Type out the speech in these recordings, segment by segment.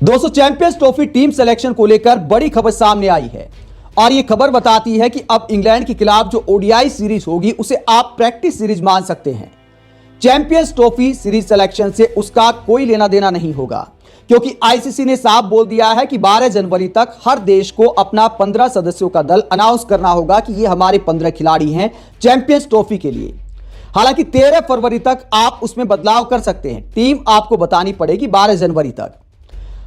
दोस्तों, champions trophy team selection को लेकर बड़ी खबर सामने आई है और यह खबर बताती है कि अब इंग्लैंड के खिलाफ जो ओडीआई सीरीज होगी उसे आप प्रैक्टिस सीरीज मान सकते हैं। चैंपियंस ट्रॉफी सीरीज सिलेक्शन से उसका कोई लेना देना नहीं होगा, क्योंकि आईसीसी ने साफ बोल दिया है कि 12 जनवरी तक हर देश को अपना 15 सदस्यों का दल अनाउंस करना होगा कि ये हमारे 15 खिलाड़ी हैं चैंपियंस ट्रॉफी के लिए। हालांकि 13 फरवरी तक आप उसमें बदलाव कर सकते हैं। टीम आपको बतानी पड़ेगी 12 जनवरी तक।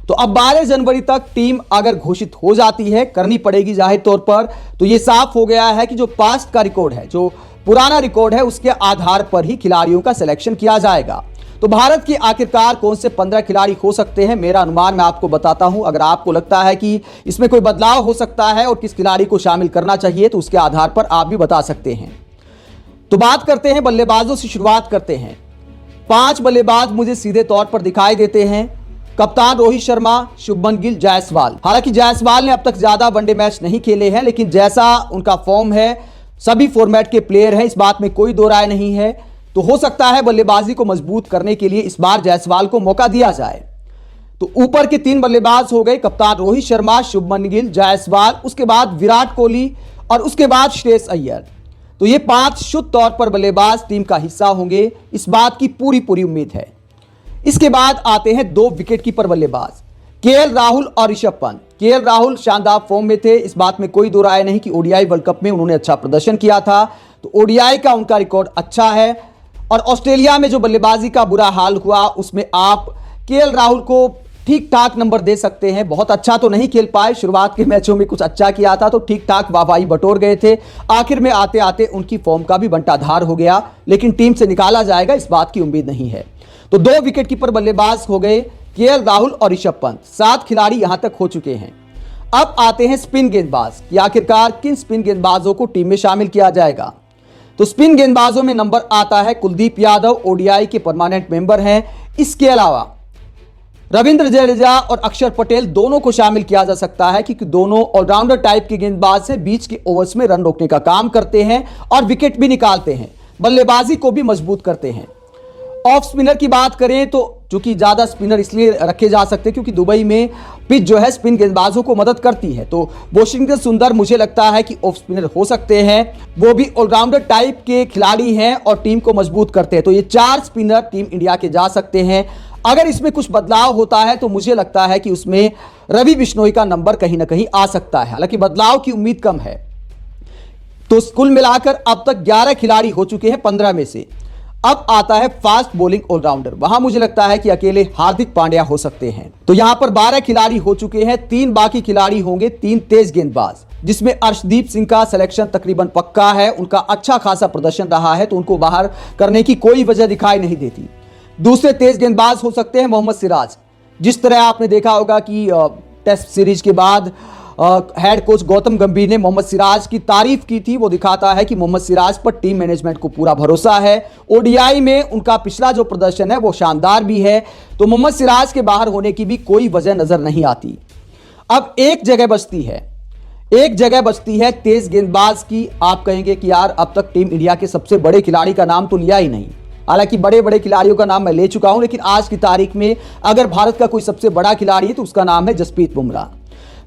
तो अब 12 जनवरी तक टीम अगर घोषित हो जाती है, करनी पड़ेगी जाहिर तौर पर, तो यह साफ हो गया है कि जो पास्ट का रिकॉर्ड है, जो पुराना रिकॉर्ड है, उसके आधार पर ही खिलाड़ियों का सिलेक्शन किया जाएगा। तो भारत के आखिरकार कौन से 15 खिलाड़ी हो सकते हैं, मेरा अनुमान मैं आपको बताता हूं। अगर आपको लगता है कि इसमें कोई बदलाव हो सकता है और किस खिलाड़ी को शामिल करना चाहिए, तो उसके आधार पर आप भी बता सकते हैं। तो बात करते हैं बल्लेबाजों से, शुरुआत करते हैं। 5 बल्लेबाज मुझे सीधे तौर पर दिखाई देते हैं। कप्तान रोहित शर्मा, शुभमन गिल, जायसवाल। हालांकि जायसवाल ने अब तक ज्यादा वनडे मैच नहीं खेले हैं, लेकिन जैसा उनका फॉर्म है, सभी फॉर्मेट के प्लेयर हैं, इस बात में कोई दो राय नहीं है। तो हो सकता है बल्लेबाजी को मजबूत करने के लिए इस बार जायसवाल को मौका दिया जाए। तो ऊपर के 3 बल्लेबाज हो गए, कप्तान रोहित शर्मा, शुभमन गिल, जायसवाल, उसके बाद विराट कोहली और उसके बाद श्रेयस अय्यर। तो ये 5 शुद्ध तौर पर बल्लेबाज टीम का हिस्सा होंगे, इस बात की पूरी उम्मीद है। इसके बाद आते हैं 2 विकेटकीपर बल्लेबाज, केएल राहुल और ऋषभ पंत। केएल राहुल शानदार फॉर्म में थे, इस बात में कोई दो राय नहीं कि ओडीआई वर्ल्ड कप में उन्होंने अच्छा प्रदर्शन किया था। तो ओडीआई का उनका रिकॉर्ड अच्छा है और ऑस्ट्रेलिया में जो बल्लेबाजी का बुरा हाल हुआ उसमें आप केएल राहुल को ठीक ठाक नंबर दे सकते हैं। बहुत अच्छा तो नहीं खेल पाए, शुरुआत के मैचों में कुछ अच्छा किया था तो ठीक ठाक वाहवाही बटोर गए थे। आखिर में आते आते उनकी फॉर्म का भी बंटाधार हो गया, लेकिन टीम से निकाला जाएगा इस बात की उम्मीद नहीं है। तो 2 विकेटकीपर बल्लेबाज हो गए, केएल राहुल और ऋषभ पंत। 7 खिलाड़ी यहां तक हो चुके हैं। अब आते हैं स्पिन गेंदबाज कि आखिरकार किन स्पिन गेंदबाजों को टीम में शामिल किया जाएगा। तो स्पिन गेंदबाजों में नंबर आता है कुलदीप यादव, ओडीआई के परमानेंट मेंबर हैं। इसके अलावा रविंद्र जडेजा और अक्षर पटेल दोनों को शामिल किया जा सकता है, क्योंकि दोनों ऑलराउंडर टाइप के गेंदबाज हैं, बीच के ओवर्स में रन रोकने का काम करते हैं और विकेट भी निकालते हैं, बल्लेबाजी को भी मजबूत करते हैं। ऑफ स्पिनर की बात करें तो चूंकि ज्यादा स्पिनर इसलिए रखे जा सकते हैं क्योंकि दुबई में पिच जो है स्पिन गेंदबाजों को मदद करती है। तो वॉशिंगटन सुंदर मुझे लगता है कि ऑफ स्पिनर हो सकते हैं, वो भी ऑलराउंडर टाइप के खिलाड़ी हैं और टीम को मजबूत करते हैं। तो ये 4 स्पिनर टीम इंडिया के जा सकते हैं। अगर इसमें कुछ बदलाव होता है तो मुझे लगता है कि उसमें रवि बिश्नोई का नंबर कहीं ना कहीं आ सकता है, हालांकि बदलाव की उम्मीद कम है। तो कुल मिलाकर अब तक 11 खिलाड़ी हो चुके हैं 15 में से। अब आता है फास्ट बॉलिंग ऑलराउंडर, वहां मुझे लगता है कि अकेले हार्दिक पांड्या हो सकते हैं। तो यहां पर 12 खिलाड़ी हो चुके हैं, 3 बाकी खिलाड़ी होंगे, 3 तेज गेंदबाज, जिसमें अर्शदीप सिंह का सिलेक्शन तकरीबन पक्का है। उनका अच्छा खासा प्रदर्शन रहा है तो उनको बाहर करने की कोई वजह दिखाई नहीं देती। दूसरे तेज गेंदबाज हो सकते हैं मोहम्मद सिराज। जिस तरह आपने देखा होगा कि टेस्ट सीरीज के बाद हेड कोच गौतम गंभीर ने मोहम्मद सिराज की तारीफ की थी, वो दिखाता है कि मोहम्मद सिराज पर टीम मैनेजमेंट को पूरा भरोसा है। ओडीआई में उनका पिछला जो प्रदर्शन है वो शानदार भी है, तो मोहम्मद सिराज के बाहर होने की भी कोई वजह नजर नहीं आती। अब एक जगह बचती है तेज गेंदबाज की। आप कहेंगे कि यार अब तक टीम इंडिया के सबसे बड़े खिलाड़ी का नाम तो लिया ही नहीं। हालांकि बड़े बड़े खिलाड़ियों का नाम मैं ले चुका हूं, लेकिन आज की तारीख में अगर भारत का कोई सबसे बड़ा खिलाड़ी है तो उसका नाम है जसप्रीत बुमराह।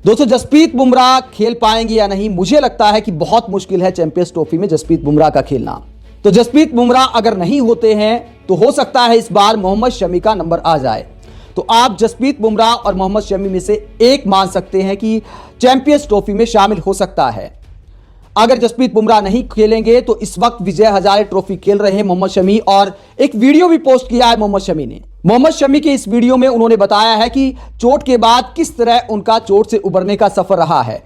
दोस्तों, जसप्रीत बुमराह खेल पाएंगे या नहीं, मुझे लगता है कि बहुत मुश्किल है चैंपियंस ट्रॉफी में जसप्रीत बुमराह का खेलना। तो जसप्रीत बुमराह अगर नहीं होते हैं तो हो सकता है इस बार मोहम्मद शमी का नंबर आ जाए। तो आप जसप्रीत बुमराह और मोहम्मद शमी में से एक मान सकते हैं कि चैंपियंस ट्रॉफी में शामिल हो सकता है। अगर जसप्रीत बुमराह नहीं खेलेंगे तो इस वक्त विजय हजारे ट्रॉफी खेल रहे हैं मोहम्मद शमी, और एक वीडियो भी पोस्ट किया है मोहम्मद शमी ने। मोहम्मद शमी के इस वीडियो में उन्होंने बताया है कि चोट के बाद किस तरह उनका चोट से उबरने का सफर रहा है।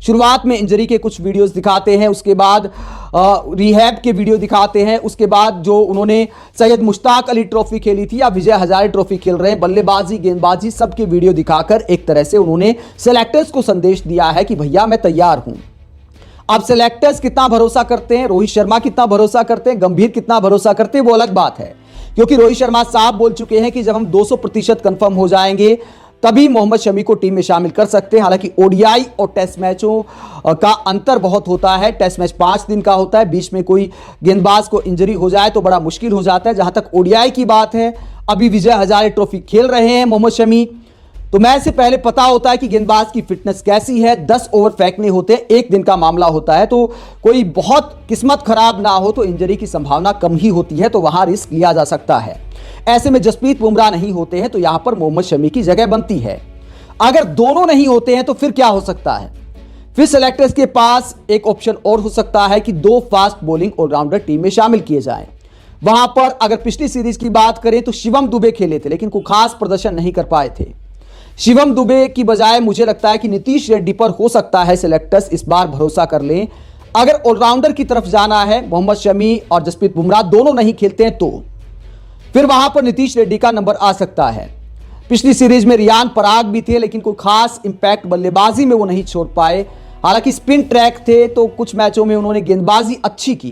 शुरुआत में इंजरी के कुछ वीडियोस दिखाते हैं, उसके बाद रिहैब के वीडियो दिखाते हैं, उसके बाद जो उन्होंने सैयद मुश्ताक अली ट्रॉफी खेली थी या विजय हजारे ट्रॉफी खेल रहे हैं, बल्लेबाजी गेंदबाजी सबके वीडियो दिखाकर एक तरह से उन्होंने सेलेक्टर्स को संदेश दिया है कि भैया मैं तैयार हूं। अब सेलेक्टर्स कितना भरोसा करते हैं, रोहित शर्मा कितना भरोसा करते हैं, गंभीर कितना भरोसा करते हैं, वो अलग बात है। क्योंकि रोहित शर्मा साफ बोल चुके हैं कि जब हम 200% कंफर्म हो जाएंगे तभी मोहम्मद शमी को टीम में शामिल कर सकते हैं। हालांकि ओडीआई और टेस्ट मैचों का अंतर बहुत होता है। टेस्ट मैच 5 दिन का होता है, बीच में कोई गेंदबाज को इंजरी हो जाए तो बड़ा मुश्किल हो जाता है। जहां तक ओडीआई की बात है, अभी विजय हजारे ट्रॉफी खेल रहे हैं मोहम्मद शमी, तो मैच से पहले पता होता है कि गेंदबाज की फिटनेस कैसी है, 10 ओवर फेंकने होते हैं, एक दिन का मामला होता है, तो कोई बहुत किस्मत खराब ना हो तो इंजरी की संभावना कम ही होती है, तो वहां रिस्क लिया जा सकता है। ऐसे में जसप्रीत बुमराह नहीं होते हैं तो यहां पर मोहम्मद शमी की जगह बनती है। अगर दोनों नहीं होते हैं तो फिर क्या हो सकता है? फिर सेलेक्टर्स के पास एक ऑप्शन और हो सकता है कि 2 फास्ट बॉलिंग ऑलराउंडर टीम में शामिल किए जाएं। वहां पर अगर पिछली सीरीज की बात करें तो शिवम दुबे खेले थे लेकिन कोई खास प्रदर्शन नहीं कर पाए थे। शिवम दुबे की बजाय मुझे लगता है कि नीतीश रेड्डी पर हो सकता है सेलेक्टर्स इस बार भरोसा कर लें। अगर ऑलराउंडर की तरफ जाना है, मोहम्मद शमी और जसप्रीत बुमराह दोनों नहीं खेलते हैं तो फिर वहां पर नीतीश रेड्डी का नंबर आ सकता है। पिछली सीरीज में रियान पराग भी थे लेकिन कोई खास इंपैक्ट बल्लेबाजी में वो नहीं छोड़ पाए। हालांकि स्पिन ट्रैक थे तो कुछ मैचों में उन्होंने गेंदबाजी अच्छी की,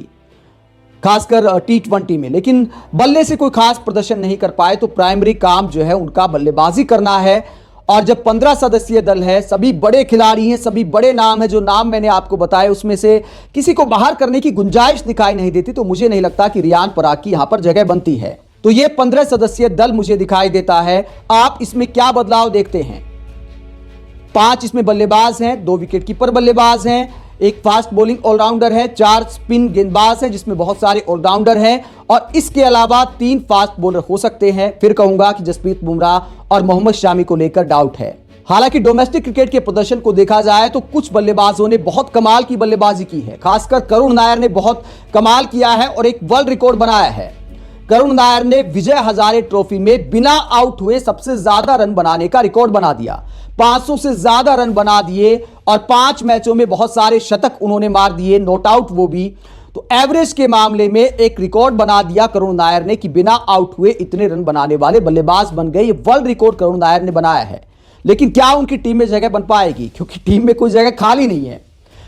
खासकर T20 में, लेकिन बल्ले से कोई खास प्रदर्शन नहीं कर पाए। तो प्राइमरी काम जो है उनका बल्लेबाजी करना है। और जब 15 सदस्यीय दल है, सभी बड़े खिलाड़ी हैं, सभी बड़े नाम हैं, जो नाम मैंने आपको बताए उसमें से किसी को बाहर करने की गुंजाइश दिखाई नहीं देती, तो मुझे नहीं लगता कि रियान पराग की यहां पर जगह बनती है। तो ये 15 सदस्यीय दल मुझे दिखाई देता है। आप इसमें क्या बदलाव देखते हैं? 5 इसमें बल्लेबाज हैं, 2 विकेट कीपर बल्लेबाज हैं, एक फास्ट बॉलिंग ऑलराउंडर है, 4 स्पिन गेंदबाज हैं जिसमें बहुत सारे ऑलराउंडर हैं, और इसके अलावा 3 फास्ट बॉलर हो सकते हैं। फिर कहूंगा कि जसप्रीत बुमराह और मोहम्मद शामी को लेकर डाउट है। हालांकि डोमेस्टिक क्रिकेट के प्रदर्शन को देखा जाए तो कुछ बल्लेबाजों ने बहुत कमाल की बल्लेबाजी की है। खासकर करुण नायर ने बहुत कमाल किया है और एक वर्ल्ड रिकॉर्ड बनाया है। करुण नायर ने विजय हजारे ट्रॉफी में बिना आउट हुए सबसे ज्यादा रन बनाने का रिकॉर्ड बना दिया। 500 से ज्यादा रन बना दिए और 5 मैचों में बहुत सारे शतक उन्होंने मार दिए, नॉट आउट वो भी। तो एवरेज के मामले में एक रिकॉर्ड बना दिया करुण नायर ने कि बिना आउट हुए इतने रन बनाने वाले बल्लेबाज बन गए। ये वर्ल्ड रिकॉर्ड करुण नायर ने बनाया है। लेकिन क्या उनकी टीम में जगह बन पाएगी? क्योंकि टीम में कोई जगह खाली नहीं है।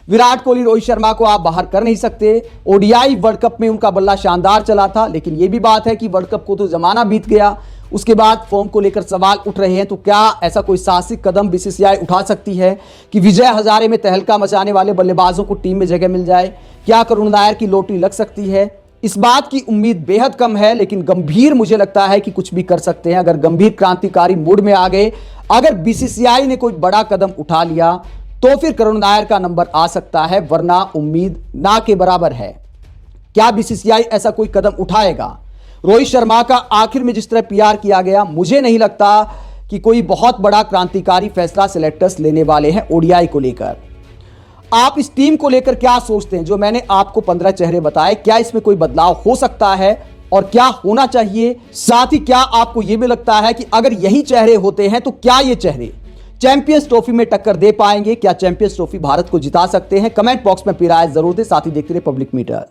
विराट कोहली, रोहित शर्मा को आप बाहर कर नहीं सकते। ओडीआई वर्ल्ड कप में उनका बल्ला शानदार चला था, लेकिन यह भी बात है कि वर्ल्ड कप को तो जमाना बीत गया। उसके बाद फॉर्म को लेकर सवाल उठ रहे हैं। तो क्या ऐसा कोई साहसिक कदम बीसीसीआई उठा सकती है कि विजय हजारे में तहलका मचाने वाले बल्लेबाजों को टीम में जगह मिल जाए? क्या करुण नायर की लॉटरी लग सकती है? इस बात की उम्मीद बेहद कम है, लेकिन गंभीर मुझे लगता है कि कुछ भी कर सकते हैं। अगर गंभीर क्रांतिकारी मूड में आ गए, अगर बीसीसीआई ने कोई बड़ा कदम उठा लिया तो फिर करुण नायर का नंबर आ सकता है, वरना उम्मीद ना के बराबर है। क्या बीसीसीआई ऐसा कोई कदम उठाएगा? रोहित शर्मा का आखिर में जिस तरह पीआर किया गया, मुझे नहीं लगता कि कोई बहुत बड़ा क्रांतिकारी फैसला सिलेक्टर्स लेने वाले हैं ओडीआई को लेकर। आप इस टीम को लेकर क्या सोचते हैं? जो मैंने आपको 15 चेहरे बताए, क्या इसमें कोई बदलाव हो सकता है और क्या होना चाहिए? साथ ही क्या आपको यह भी लगता है कि अगर यही चेहरे होते हैं तो क्या ये चेहरे चैंपियंस ट्रॉफी में टक्कर दे पाएंगे? क्या चैंपियंस ट्रॉफी भारत को जिता सकते हैं? कमेंट बॉक्स में अपनी राय जरूर दें। साथ ही देखते रहिए पब्लिक मीटर।